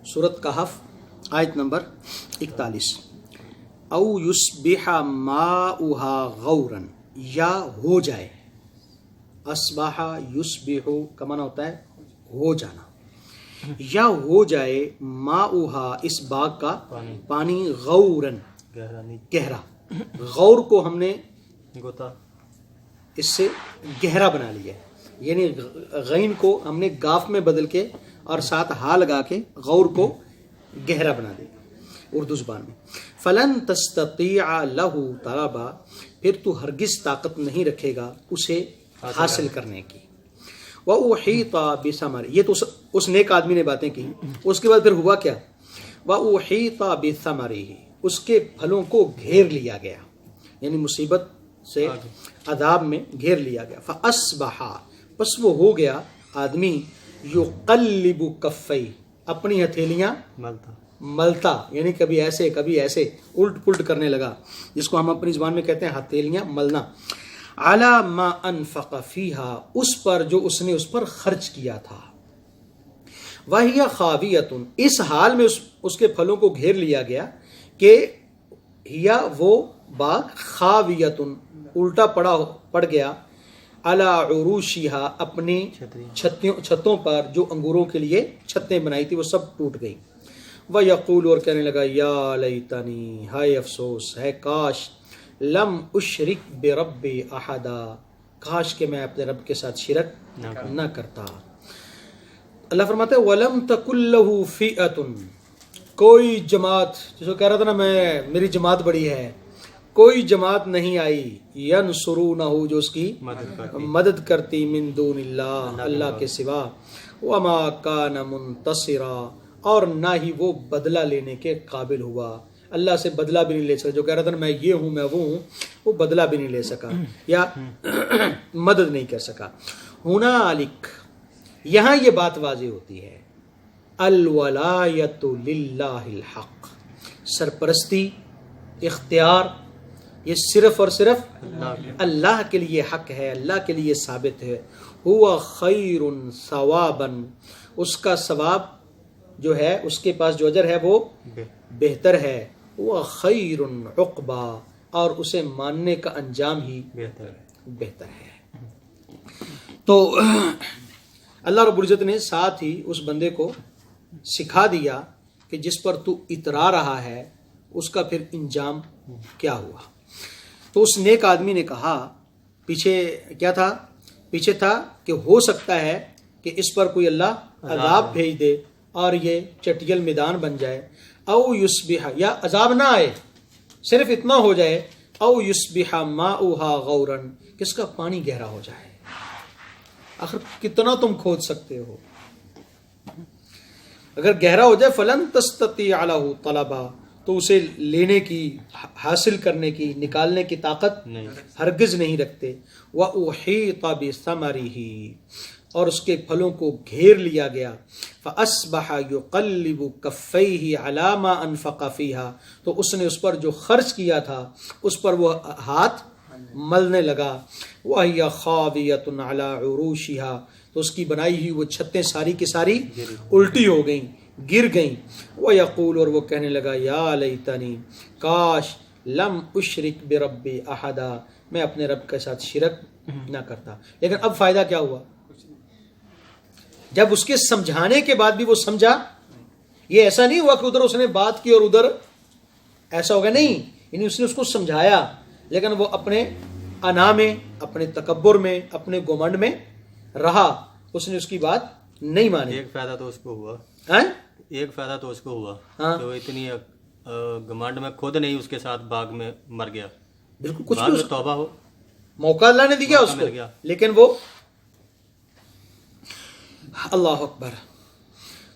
سورۃ کہف آیت نمبر 41. او یصبح ماؤها غورا، یا ہو جائے، اصبح یصبح کا معنی ہوتا ہے ہو جانا، یا ہو جائے ماؤها اس باغ کا پانی غورن گہرا. غور کو ہم نے اس سے گہرا بنا لیا ہے، یعنی غین کو ہم نے گاف میں بدل کے اور ساتھ ہا لگا کے غور کو گہرا بنا دیا اردو زبان میں. فلن تستطیع له طلبا، پھر تو ہرگز طاقت نہیں رکھے گا اسے حاصل کرنے کی. وَأُحِيطَ بِثَمَرِهِ، یہ تو اس نیک آدمی نے باتیں کی. اس کے بعد پھر ہوا کیا؟ وَأُحِيطَ بِثَمَرِهِ، اس کے پھلوں کو گھیر لیا گیا، یعنی مصیبت سے عذاب میں گھیر لیا گیا. فَأَصْبَحَ، پس وہ ہو گیا آدمی، يُقَلِّبُ كَفَّيْهِ، اپنی ہتھیلیاں ملتا، یعنی کبھی ایسے کبھی ایسے الٹ پلٹ کرنے لگا، جس کو ہم اپنی زبان میں کہتے ہیں ہتھیلیاں ملنا. علی ما انفق فیہا، اس پر جو اس نے اس پر خرچ کیا تھا. وہی خاویۃ، اس حال میں اس کے پھلوں کو گھیر لیا گیا کہ ہیا وہ باغ خاویۃ الٹا پڑ گیا، علی عروشہا اپنی چھتوں پر، جو انگوروں کے لیے چھتیں بنائی تھی وہ سب ٹوٹ گئی. وَيَقُولُ، اور کہنے لگا، یا لیتنی، ہائے افسوس ہے، کاش، لم اشرک بربی احدا، کاش کہ میں اپنے رب کے ساتھ شرک نہ کرتا. اللہ فرماتا ہے وَلَمْ تَكُنْ لَهُ فِئَةٌ، کوئی جماعت، جس کو کہہ رہا تھا نا میں میری جماعت بڑی ہے، کوئی جماعت نہیں آئی، ینصرونہ، جو اس کی مدد کرتی، من دون اللہ، اللہ کے سوا. وما کان منتصرا، اور نہ ہی وہ بدلہ لینے کے قابل ہوا، اللہ سے بدلہ بھی نہیں لے سکا. جو کہہ رہا تھا نا میں یہ ہوں میں وہ ہوں، وہ بدلہ بھی نہیں لے سکا یا مدد نہیں کر سکا. ہنالک، یہاں یہ بات واضح ہوتی ہے، الولایۃ للہ الحق، سرپرستی، اختیار، یہ صرف اور صرف اللہ کے لیے حق ہے، اللہ کے لیے ثابت ہے. ہوا خیر ثوابا، اس کا ثواب جو ہے، اس کے پاس جو اجر ہے وہ بہتر ہے. وہ خیر عقبا، اور اسے ماننے کا انجام ہی بہتر ہے. تو اللہ رب العزت نے ساتھ ہی اس بندے کو سکھا دیا کہ جس پر تو اترا رہا ہے اس کا پھر انجام کیا ہوا. تو اس نیک آدمی نے کہا، پیچھے کیا تھا؟ پیچھے تھا کہ ہو سکتا ہے کہ اس پر کوئی اللہ عذاب بھیج دے اور یہ چٹیل میدان بن جائے. او یصبح، یا عذاب نہ آئے، صرف اتنا ہو جائے، او یصبح ماؤها غورا، کہ اس کا پانی گہرا ہو جائے. آخر کتنا تم کھود سکتے ہو؟ اگر گہرا ہو جائے، فلن تستطیع له طلبا، تو اسے لینے کی، حاصل کرنے کی، نکالنے کی طاقت ہرگز نہیں رکھتے. وَأُحِيطَ بِثَمَرِهِ، اور اس کے پھلوں کو گھیر لیا گیا. فَأَصْبَحَ يُقَلِّبُ كَفَّيْهِ عَلَى مَا أَنفَقَ فِيهَا، تو اس نے اس پر جو خرچ کیا تھا اس پر وہ ہاتھ ملنے لگا. وَهِيَ خَاوِيَةٌ عَلَى عُرُوشِهَا، تو اس کی بنائی ہوئی وہ چھتیں ساری کی ساری الٹی ہو گئیں، گر گئیں. وَيَقُولُ، اور وہ کہنے لگا، یا لیتنی، کاش، لم اشرک بربی احدا، میں اپنے رب کے ساتھ شرک نہ کرتا. لیکن اب فائدہ کیا ہوا؟ جب اس کے سمجھانے کے بعد بھی وہ سمجھا، یہ ایسا نہیں ہوا کہ ادھر اس نے بات کی اور ادھر ایسا ہوگا، نہیں، یعنی اس نے اس کو سمجھایا، لیکن وہ اپنے انا میں، اپنے تکبر میں، اپنے گھمنڈ میں رہا، اس نے اس کی بات نہیں مانی. ایک فائدہ تو اس کو ہوا، ایک فائدہ تو اس کو ہوا کہ وہ اتنی گھمنڈ میں خود نہیں اس کے ساتھ باغ میں مر گیا. بالکل، کچھ بعد میں توبہ ہو، موقع اللہ نے دیا اس کو، لیکن وہ اللہ اکبر.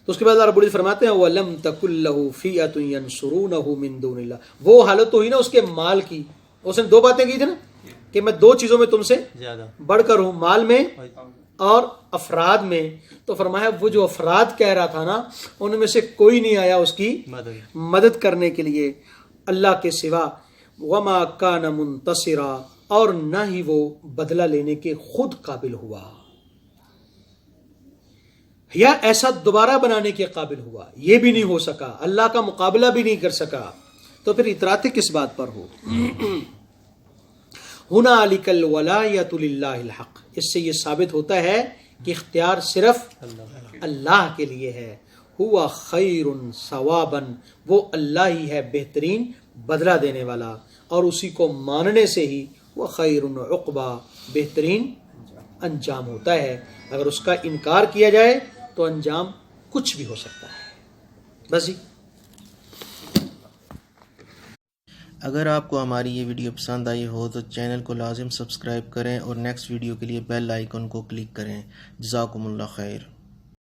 تو اس کے بعد اللہ رب العزت فرماتے ہیں وَلَمْ تَكُنْ لَهُ فِئَةٌ يَنْصُرُونَهُ مِنْ دُونِ اللَّهِ. وہ حالت تو ہوئی نا اس کے مال کی، اس نے دو باتیں کی تھی نا کہ میں دو چیزوں میں تم سے بڑھ کر ہوں، مال میں اور افراد میں. تو فرمایا وہ جو افراد کہہ رہا تھا نا، ان میں سے کوئی نہیں آیا اس کی مدد کرنے کے لیے اللہ کے سوا. وَمَا كَانَ مُنْتَصِرًا، اور نہ ہی وہ بدلہ لینے کے خود قابل ہوا. یا ایسا دوبارہ بنانے کے قابل ہوا، یہ بھی نہیں ہو سکا، اللہ کا مقابلہ بھی نہیں کر سکا، تو پھر اتراتے کس بات پر ہو؟ ہنالک الولایۃ للہ الحق، اس سے یہ ثابت ہوتا ہے کہ اختیار صرف اللہ کے لیے ہے. ہوا خیر ثوابا، وہ اللہ ہی ہے بہترین بدلہ دینے والا، اور اسی کو ماننے سے ہی وہ خیر عقبا، بہترین انجام ہوتا ہے. اگر اس کا انکار کیا جائے تو انجام کچھ بھی ہو سکتا ہے. بس جی. اگر آپ کو ہماری یہ ویڈیو پسند آئی ہو تو چینل کو لازم سبسکرائب کریں اور نیکسٹ ویڈیو کے لیے بیل آئیکن کو کلک کریں. جزاکم اللہ خیر.